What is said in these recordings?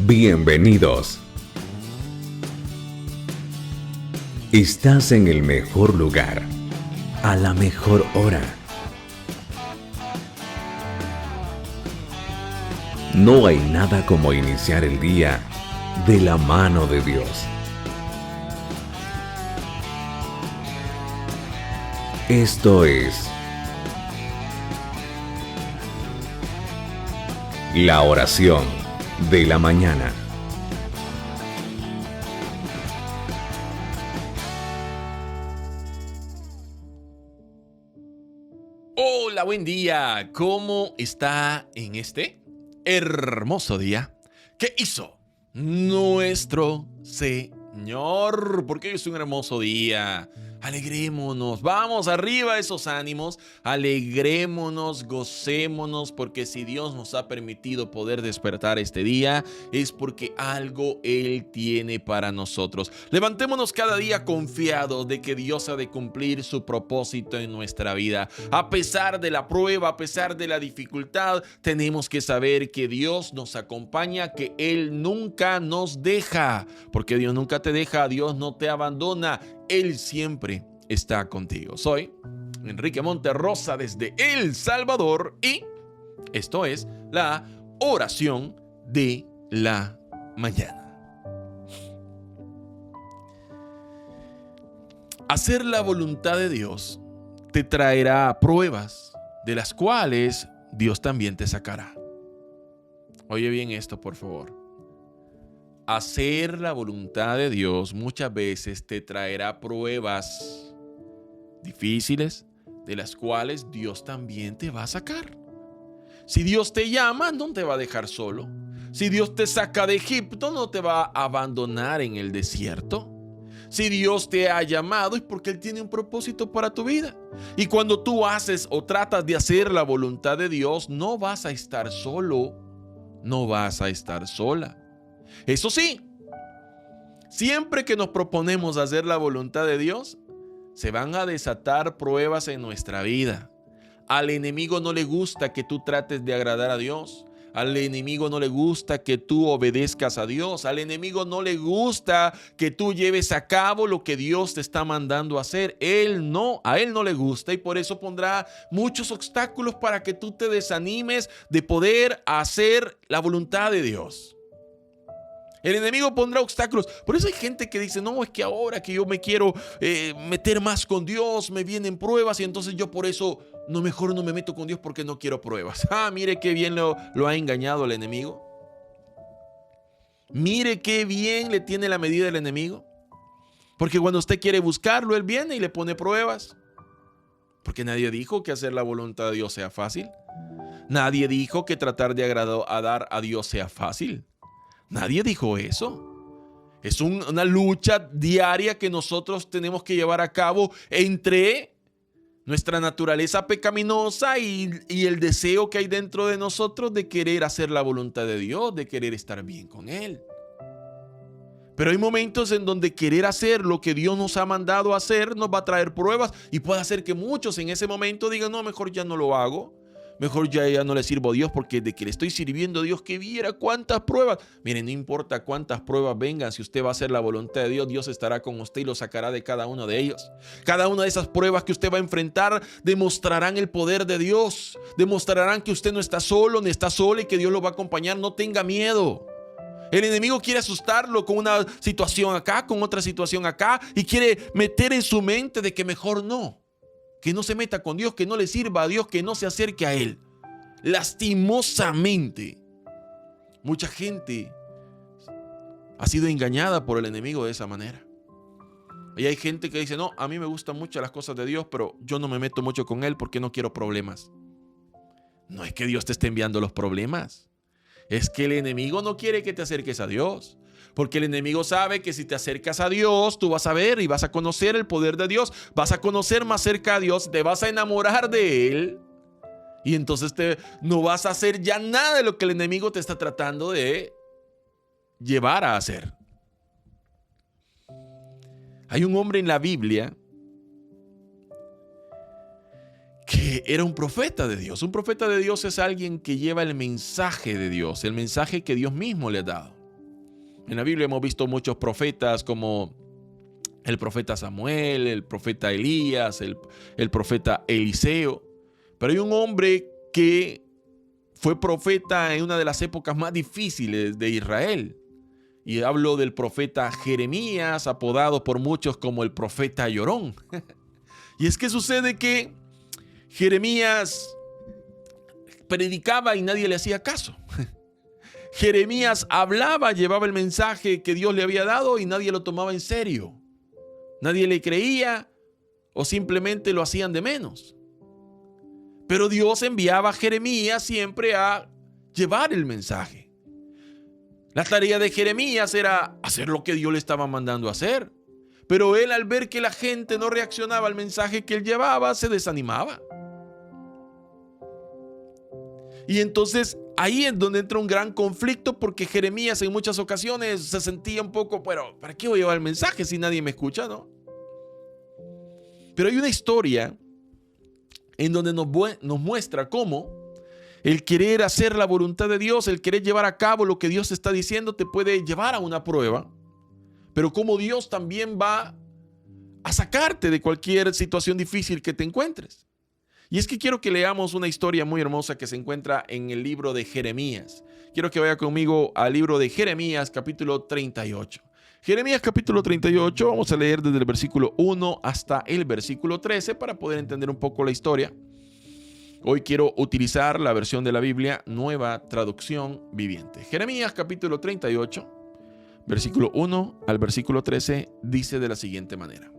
Bienvenidos. Estás en el mejor lugar, a la mejor hora. No hay nada como iniciar el día de la mano de Dios. Esto es la oración de la mañana. Hola, buen día. ¿Cómo está en este hermoso día? ¿Qué hizo nuestro Señor? Porque hoy es un hermoso día. Alegrémonos, vamos arriba esos ánimos, alegrémonos, gocémonos, porque si Dios nos ha permitido poder despertar este día, es porque algo Él tiene para nosotros. Levantémonos cada día confiados de que Dios ha de cumplir su propósito en nuestra vida. A pesar de la prueba, a pesar de la dificultad, tenemos que saber que Dios nos acompaña, que Él nunca nos deja, porque Dios nunca te deja, Dios no te abandona. Él siempre está contigo. Soy Enrique Monterrosa desde El Salvador y esto es la oración de la mañana. Hacer la voluntad de Dios te traerá pruebas de las cuales Dios también te sacará. Oye bien esto, por favor. Hacer la voluntad de Dios muchas veces te traerá pruebas difíciles de las cuales Dios también te va a sacar. Si Dios te llama, no te va a dejar solo. Si Dios te saca de Egipto, no te va a abandonar en el desierto. Si Dios te ha llamado es porque Él tiene un propósito para tu vida. Y cuando tú haces o tratas de hacer la voluntad de Dios, no vas a estar solo, no vas a estar sola. Eso sí, siempre que nos proponemos hacer la voluntad de Dios, se van a desatar pruebas en nuestra vida. Al enemigo no le gusta que tú trates de agradar a Dios. Al enemigo no le gusta que tú obedezcas a Dios. Al enemigo no le gusta que tú lleves a cabo lo que Dios te está mandando a hacer. A él no le gusta y por eso pondrá muchos obstáculos para que tú te desanimes de poder hacer la voluntad de Dios. El enemigo pondrá obstáculos. Por eso hay gente que dice, no, es que ahora que yo me quiero meter más con Dios, me vienen pruebas y entonces yo por eso mejor no me meto con Dios porque no quiero pruebas. Mire qué bien lo ha engañado el enemigo. Mire qué bien le tiene la medida el enemigo. Porque cuando usted quiere buscarlo, él viene y le pone pruebas. Porque nadie dijo que hacer la voluntad de Dios sea fácil. Nadie dijo que tratar de agradar a Dios sea fácil. Nadie dijo eso. Es una lucha diaria que nosotros tenemos que llevar a cabo entre nuestra naturaleza pecaminosa y el deseo que hay dentro de nosotros de querer hacer la voluntad de Dios, de querer estar bien con Él. Pero hay momentos en donde querer hacer lo que Dios nos ha mandado a hacer nos va a traer pruebas y puede hacer que muchos en ese momento digan, no, mejor ya no lo hago. Mejor ya no le sirvo a Dios porque de que le estoy sirviendo a Dios, que viera cuántas pruebas. Miren, no importa cuántas pruebas vengan, si usted va a hacer la voluntad de Dios, Dios estará con usted y lo sacará de cada uno de ellos. Cada una de esas pruebas que usted va a enfrentar demostrarán el poder de Dios. Demostrarán que usted no está solo, ni está sola y que Dios lo va a acompañar. No tenga miedo. El enemigo quiere asustarlo con una situación acá, con otra situación acá y quiere meter en su mente de que mejor no. Que no se meta con Dios, que no le sirva a Dios, que no se acerque a Él. Lastimosamente, mucha gente ha sido engañada por el enemigo de esa manera. Y hay gente que dice, no, a mí me gustan mucho las cosas de Dios, pero yo no me meto mucho con Él porque no quiero problemas. No es que Dios te esté enviando los problemas. Es que el enemigo no quiere que te acerques a Dios. Porque el enemigo sabe que si te acercas a Dios, tú vas a ver y vas a conocer el poder de Dios. Vas a conocer más cerca a Dios, te vas a enamorar de Él. Y entonces no vas a hacer ya nada de lo que el enemigo te está tratando de llevar a hacer. Hay un hombre en la Biblia que era un profeta de Dios. Un profeta de Dios es alguien que lleva el mensaje de Dios, el mensaje que Dios mismo le ha dado. En la Biblia hemos visto muchos profetas como el profeta Samuel, el profeta Elías, el profeta Eliseo. Pero hay un hombre que fue profeta en una de las épocas más difíciles de Israel. Y hablo del profeta Jeremías, apodado por muchos como el profeta llorón. Y es que sucede que Jeremías predicaba y nadie le hacía caso. Jeremías hablaba, llevaba el mensaje que Dios le había dado y nadie lo tomaba en serio. Nadie le creía o simplemente lo hacían de menos. Pero Dios enviaba a Jeremías siempre a llevar el mensaje. La tarea de Jeremías era hacer lo que Dios le estaba mandando a hacer. Pero él, al ver que la gente no reaccionaba al mensaje que él llevaba, se desanimaba. Y entonces ahí es donde entra un gran conflicto, porque Jeremías en muchas ocasiones se sentía un poco, pero ¿para qué voy a llevar el mensaje si nadie me escucha, no? Pero hay una historia en donde nos muestra cómo el querer hacer la voluntad de Dios, el querer llevar a cabo lo que Dios te está diciendo, te puede llevar a una prueba, pero cómo Dios también va a sacarte de cualquier situación difícil que te encuentres. Y es que quiero que leamos una historia muy hermosa que se encuentra en el libro de Jeremías. Quiero que vaya conmigo al libro de Jeremías, capítulo 38. Jeremías, capítulo 38, vamos a leer desde el versículo 1 hasta el versículo 13 para poder entender un poco la historia. Hoy quiero utilizar la versión de la Biblia, Nueva Traducción Viviente. Jeremías, capítulo 38, versículo 1 al versículo 13, dice de la siguiente manera.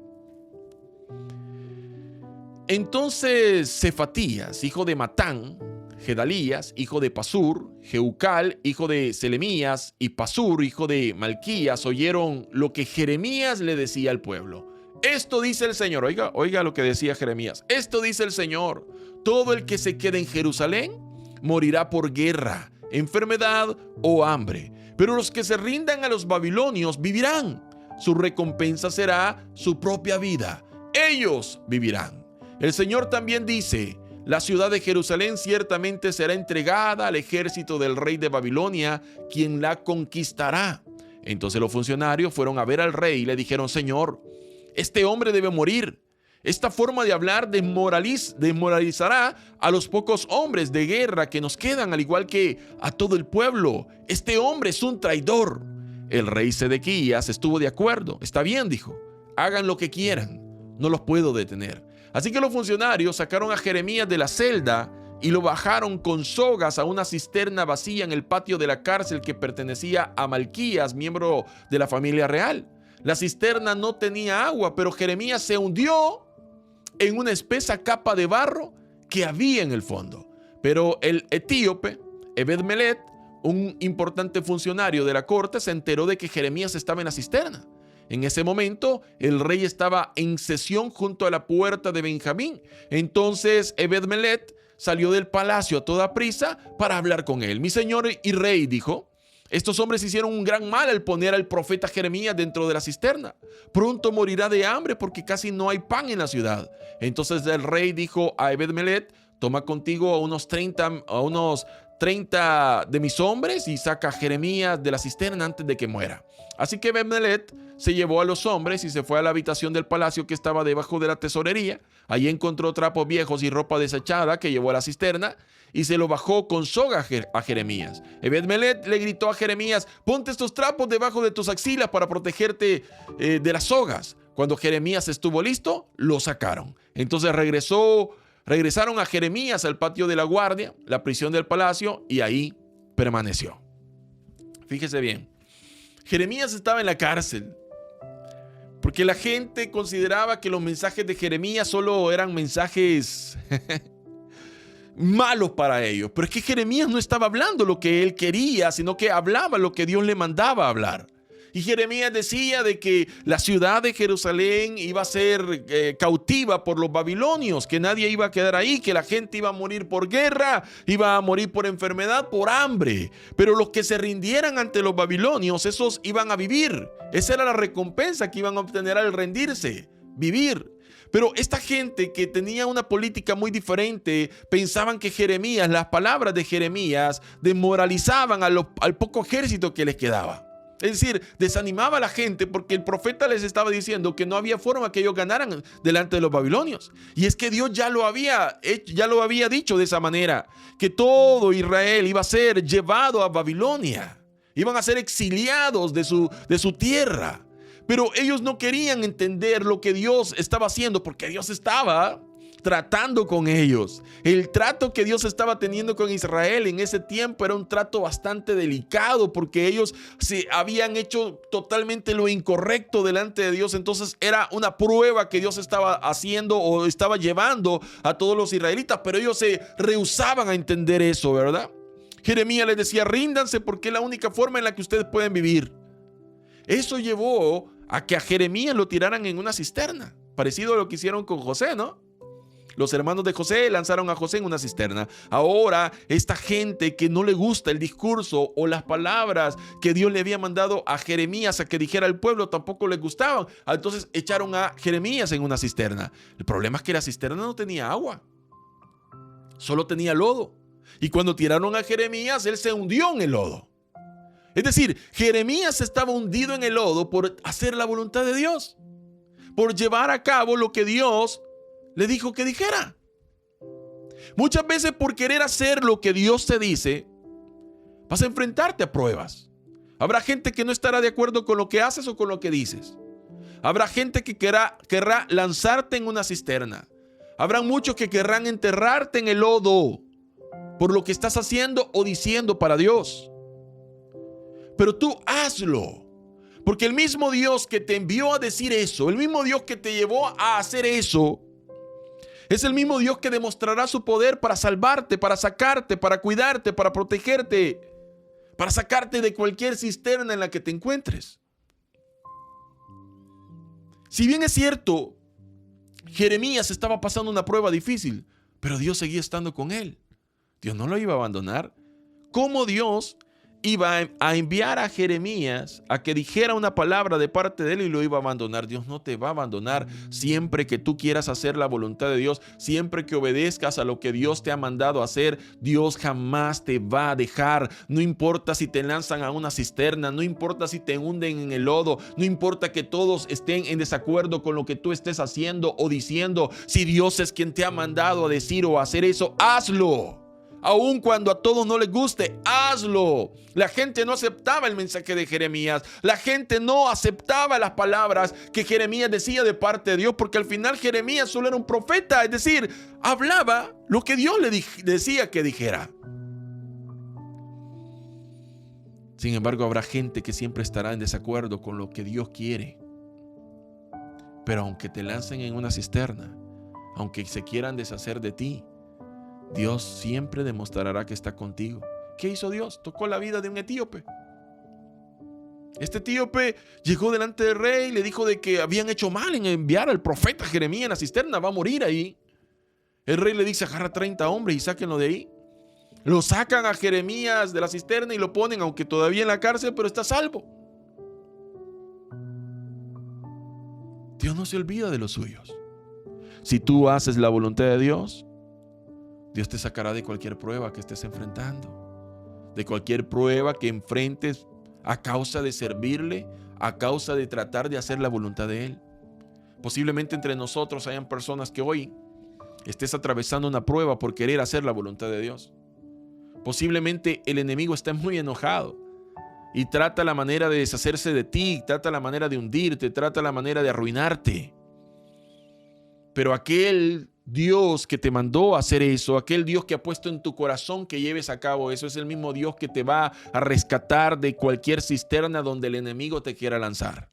Entonces Cefatías, hijo de Matán, Gedalías, hijo de Pasur, Jeucal, hijo de Selemías, y Pasur, hijo de Malquías, oyeron lo que Jeremías le decía al pueblo. Esto dice el Señor. Oiga lo que decía Jeremías. Esto dice el Señor. Todo el que se quede en Jerusalén morirá por guerra, enfermedad o hambre. Pero los que se rindan a los babilonios vivirán. Su recompensa será su propia vida. Ellos vivirán. El Señor también dice: la ciudad de Jerusalén ciertamente será entregada al ejército del rey de Babilonia, quien la conquistará. Entonces los funcionarios fueron a ver al rey y le dijeron: Señor, este hombre debe morir. Esta forma de hablar desmoralizará a los pocos hombres de guerra que nos quedan, al igual que a todo el pueblo. Este hombre es un traidor. El rey Sedequías estuvo de acuerdo. Está bien, dijo. Hagan lo que quieran. No los puedo detener. Así que los funcionarios sacaron a Jeremías de la celda y lo bajaron con sogas a una cisterna vacía en el patio de la cárcel que pertenecía a Malquías, miembro de la familia real. La cisterna no tenía agua, pero Jeremías se hundió en una espesa capa de barro que había en el fondo. Pero el etíope, Ebed-Melech, un importante funcionario de la corte, se enteró de que Jeremías estaba en la cisterna. En ese momento, el rey estaba en sesión junto a la puerta de Benjamín. Entonces, Ebed-Melech salió del palacio a toda prisa para hablar con él. Mi señor y rey, dijo, estos hombres hicieron un gran mal al poner al profeta Jeremías dentro de la cisterna. Pronto morirá de hambre porque casi no hay pan en la ciudad. Entonces el rey dijo a Ebed-Melech: toma contigo a unos 30 de mis hombres y saca a Jeremías de la cisterna antes de que muera. Así que Ebed-Melech se llevó a los hombres y se fue a la habitación del palacio que estaba debajo de la tesorería. Allí encontró trapos viejos y ropa desechada que llevó a la cisterna y se lo bajó con soga a Jeremías. Ebed-Melech le gritó a Jeremías: ponte estos trapos debajo de tus axilas para protegerte de las sogas. Cuando Jeremías estuvo listo, lo sacaron. Entonces regresaron a Jeremías al patio de la guardia, la prisión del palacio, y ahí permaneció. Fíjese bien, Jeremías estaba en la cárcel porque la gente consideraba que los mensajes de Jeremías solo eran mensajes malos para ellos. Pero es que Jeremías no estaba hablando lo que él quería, sino que hablaba lo que Dios le mandaba hablar. Y Jeremías decía de que la ciudad de Jerusalén iba a ser cautiva por los babilonios, que nadie iba a quedar ahí, que la gente iba a morir por guerra, iba a morir por enfermedad, por hambre. Pero los que se rindieran ante los babilonios, esos iban a vivir. Esa era la recompensa que iban a obtener al rendirse, vivir. Pero esta gente que tenía una política muy diferente, pensaban que Jeremías, las palabras de Jeremías, desmoralizaban al poco ejército que les quedaba. Es decir, desanimaba a la gente porque el profeta les estaba diciendo que no había forma que ellos ganaran delante de los babilonios. Y es que Dios ya lo había dicho de esa manera, que todo Israel iba a ser llevado a Babilonia. Iban a ser exiliados de su tierra. Pero ellos no querían entender lo que Dios estaba haciendo, porque Dios estaba tratando con ellos. El trato que Dios estaba teniendo con Israel en ese tiempo era un trato bastante delicado, porque ellos se habían hecho totalmente lo incorrecto delante de Dios. Entonces era una prueba que Dios estaba haciendo o estaba llevando a todos los israelitas, pero ellos se rehusaban a entender eso, ¿verdad? Jeremías les decía: ríndanse, porque es la única forma en la que ustedes pueden vivir. Eso llevó a que a Jeremías lo tiraran en una cisterna, parecido a lo que hicieron con José, ¿no? Los hermanos de José lanzaron a José en una cisterna. Ahora, esta gente que no le gusta el discurso o las palabras que Dios le había mandado a Jeremías a que dijera al pueblo, tampoco les gustaban. Entonces echaron a Jeremías en una cisterna. El problema es que la cisterna no tenía agua, solo tenía lodo. Y cuando tiraron a Jeremías, él se hundió en el lodo. Es decir, Jeremías estaba hundido en el lodo por hacer la voluntad de Dios, por llevar a cabo lo que Dios le dijo que dijera. Muchas veces, por querer hacer lo que Dios te dice, vas a enfrentarte a pruebas. Habrá gente que no estará de acuerdo con lo que haces o con lo que dices. Habrá gente que querrá lanzarte en una cisterna. Habrá muchos que querrán enterrarte en el lodo por lo que estás haciendo o diciendo para Dios. Pero tú hazlo, porque el mismo Dios que te envió a decir eso, el mismo Dios que te llevó a hacer eso, es el mismo Dios que demostrará su poder para salvarte, para sacarte, para cuidarte, para protegerte, para sacarte de cualquier cisterna en la que te encuentres. Si bien es cierto, Jeremías estaba pasando una prueba difícil, pero Dios seguía estando con él. Dios no lo iba a abandonar. ¿Cómo Dios iba a enviar a Jeremías a que dijera una palabra de parte de él y lo iba a abandonar? Dios no te va a abandonar siempre que tú quieras hacer la voluntad de Dios, siempre que obedezcas a lo que Dios te ha mandado hacer. Dios jamás te va a dejar. No importa si te lanzan a una cisterna, no importa si te hunden en el lodo, no importa que todos estén en desacuerdo con lo que tú estés haciendo o diciendo. Si Dios es quien te ha mandado a decir o a hacer eso, hazlo. Aun cuando a todos no les guste, hazlo. La gente no aceptaba el mensaje de Jeremías. La gente no aceptaba las palabras que Jeremías decía de parte de Dios, porque al final Jeremías solo era un profeta, es decir, hablaba lo que Dios le decía que dijera. Sin embargo, habrá gente que siempre estará en desacuerdo con lo que Dios quiere. Pero aunque te lancen en una cisterna, aunque se quieran deshacer de ti, Dios siempre demostrará que está contigo. ¿Qué hizo Dios? Tocó la vida de un etíope. Este etíope llegó delante del rey y le dijo de que habían hecho mal en enviar al profeta Jeremías en la cisterna, va a morir ahí. El rey le dice: agarra 30 hombres y sáquenlo de ahí. Lo sacan a Jeremías de la cisterna y lo ponen, aunque todavía en la cárcel, pero está a salvo. Dios no se olvida de los suyos. Si tú haces la voluntad de Dios, Dios te sacará de cualquier prueba que estés enfrentando, de cualquier prueba que enfrentes a causa de servirle, a causa de tratar de hacer la voluntad de Él. Posiblemente entre nosotros hayan personas que hoy estés atravesando una prueba por querer hacer la voluntad de Dios. Posiblemente el enemigo está muy enojado y trata la manera de deshacerse de ti, trata la manera de hundirte, trata la manera de arruinarte. Pero aquel Dios que te mandó a hacer eso, aquel Dios que ha puesto en tu corazón que lleves a cabo eso, es el mismo Dios que te va a rescatar de cualquier cisterna donde el enemigo te quiera lanzar.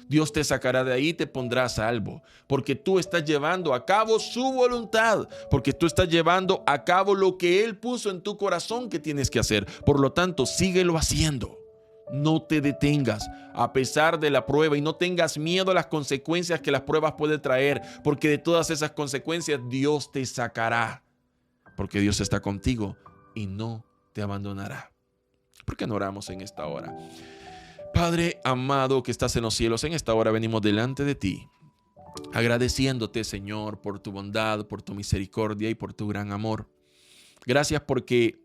Dios te sacará de ahí y te pondrá a salvo, porque tú estás llevando a cabo su voluntad, porque tú estás llevando a cabo lo que Él puso en tu corazón que tienes que hacer. Por lo tanto, síguelo haciendo. No te detengas a pesar de la prueba y no tengas miedo a las consecuencias que las pruebas pueden traer, porque de todas esas consecuencias Dios te sacará, porque Dios está contigo y no te abandonará. ¿Por qué no oramos en esta hora? Padre amado que estás en los cielos, en esta hora venimos delante de ti, agradeciéndote, Señor, por tu bondad, por tu misericordia y por tu gran amor. Gracias porque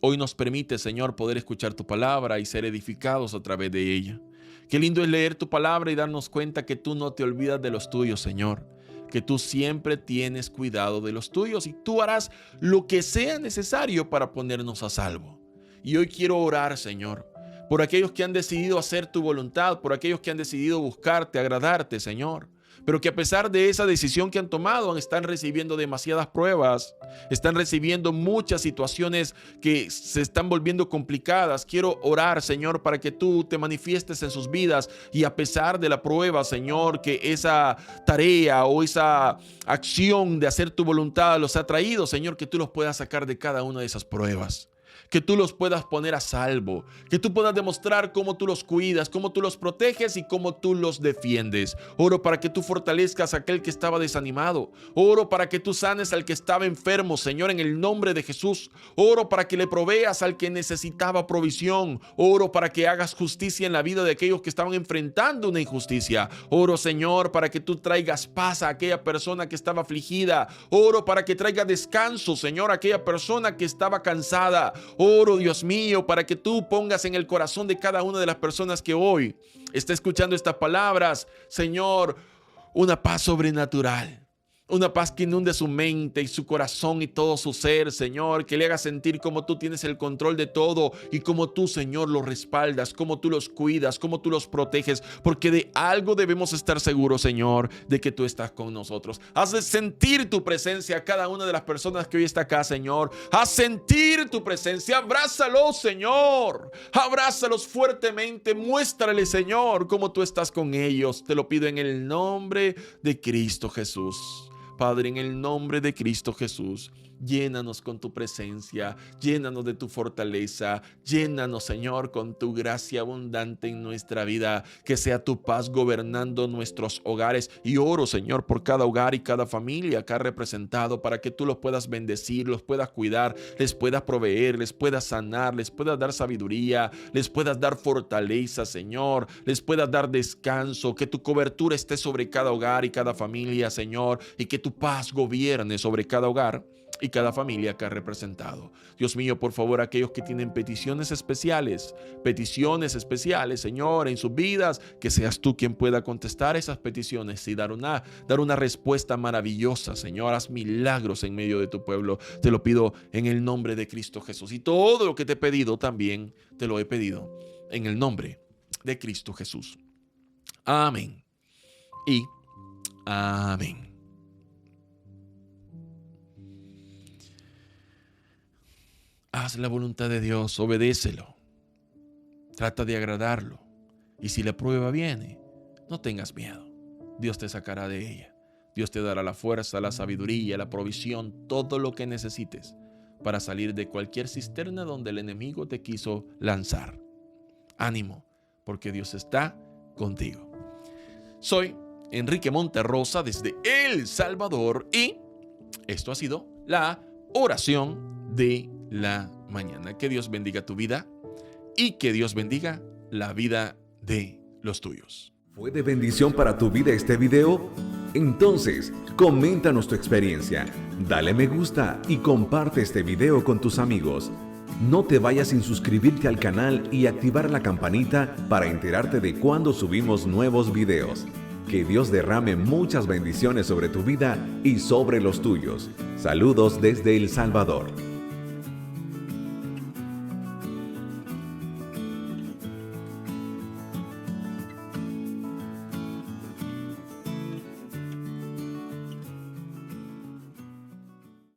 hoy nos permite, Señor, poder escuchar tu palabra y ser edificados a través de ella. Qué lindo es leer tu palabra y darnos cuenta que tú no te olvidas de los tuyos, Señor. Que tú siempre tienes cuidado de los tuyos y tú harás lo que sea necesario para ponernos a salvo. Y hoy quiero orar, Señor, por aquellos que han decidido hacer tu voluntad, por aquellos que han decidido buscarte, agradarte, Señor. Pero que a pesar de esa decisión que han tomado, están recibiendo demasiadas pruebas, están recibiendo muchas situaciones que se están volviendo complicadas. Quiero orar, Señor, para que tú te manifiestes en sus vidas y a pesar de la prueba, Señor, que esa tarea o esa acción de hacer tu voluntad los ha traído, Señor, que tú los puedas sacar de cada una de esas pruebas. Que tú los puedas poner a salvo, que tú puedas demostrar cómo tú los cuidas, cómo tú los proteges y cómo tú los defiendes. Oro para que tú fortalezcas a aquel que estaba desanimado. Oro para que tú sanes al que estaba enfermo, Señor, en el nombre de Jesús. Oro para que le proveas al que necesitaba provisión. Oro para que hagas justicia en la vida de aquellos que estaban enfrentando una injusticia. Oro, Señor, para que tú traigas paz a aquella persona que estaba afligida. Oro para que traiga descanso, Señor, a aquella persona que estaba cansada. Oro, Dios mío, para que tú pongas en el corazón de cada una de las personas que hoy está escuchando estas palabras, Señor, una paz sobrenatural. Una paz que inunde su mente y su corazón y todo su ser, Señor, que le haga sentir como tú tienes el control de todo y como tú, Señor, los respaldas, como tú los cuidas, como tú los proteges, porque de algo debemos estar seguros, Señor, de que tú estás con nosotros. Haz sentir tu presencia a cada una de las personas que hoy está acá, Señor. Haz sentir tu presencia, abrázalos, Señor. Abrázalos fuertemente, muéstrale, Señor, cómo tú estás con ellos. Te lo pido en el nombre de Cristo Jesús. Padre, en el nombre de Cristo Jesús, llénanos con tu presencia, llénanos de tu fortaleza, llénanos, Señor, con tu gracia abundante en nuestra vida, que sea tu paz gobernando nuestros hogares. Y oro, Señor, por cada hogar y cada familia acá representado, para que tú los puedas bendecir, los puedas cuidar, les puedas proveer, les puedas sanar, les puedas dar sabiduría, les puedas dar fortaleza, Señor, les puedas dar descanso, que tu cobertura esté sobre cada hogar y cada familia, Señor, y que tu paz gobierne sobre cada hogar y cada familia que ha representado. Dios mío, por favor, aquellos que tienen peticiones especiales, Señor, en sus vidas, que seas tú quien pueda contestar esas peticiones y dar una respuesta maravillosa, Señor. Haz milagros en medio de tu pueblo. Te lo pido en el nombre de Cristo Jesús. Y todo lo que te he pedido también te lo he pedido en el nombre de Cristo Jesús. Amén y amén. Haz la voluntad de Dios, obedécelo, trata de agradarlo, y si la prueba viene, no tengas miedo, Dios te sacará de ella. Dios te dará la fuerza, la sabiduría, la provisión, todo lo que necesites para salir de cualquier cisterna donde el enemigo te quiso lanzar. Ánimo, porque Dios está contigo. Soy Enrique Monterrosa desde El Salvador y esto ha sido la oración de la mañana. Que Dios bendiga tu vida y que Dios bendiga la vida de los tuyos. ¿Fue de bendición para tu vida este video? Entonces, coméntanos tu experiencia, dale me gusta y comparte este video con tus amigos. No te vayas sin suscribirte al canal y activar la campanita para enterarte de cuando subimos nuevos videos. Que Dios derrame muchas bendiciones sobre tu vida y sobre los tuyos. Saludos desde El Salvador.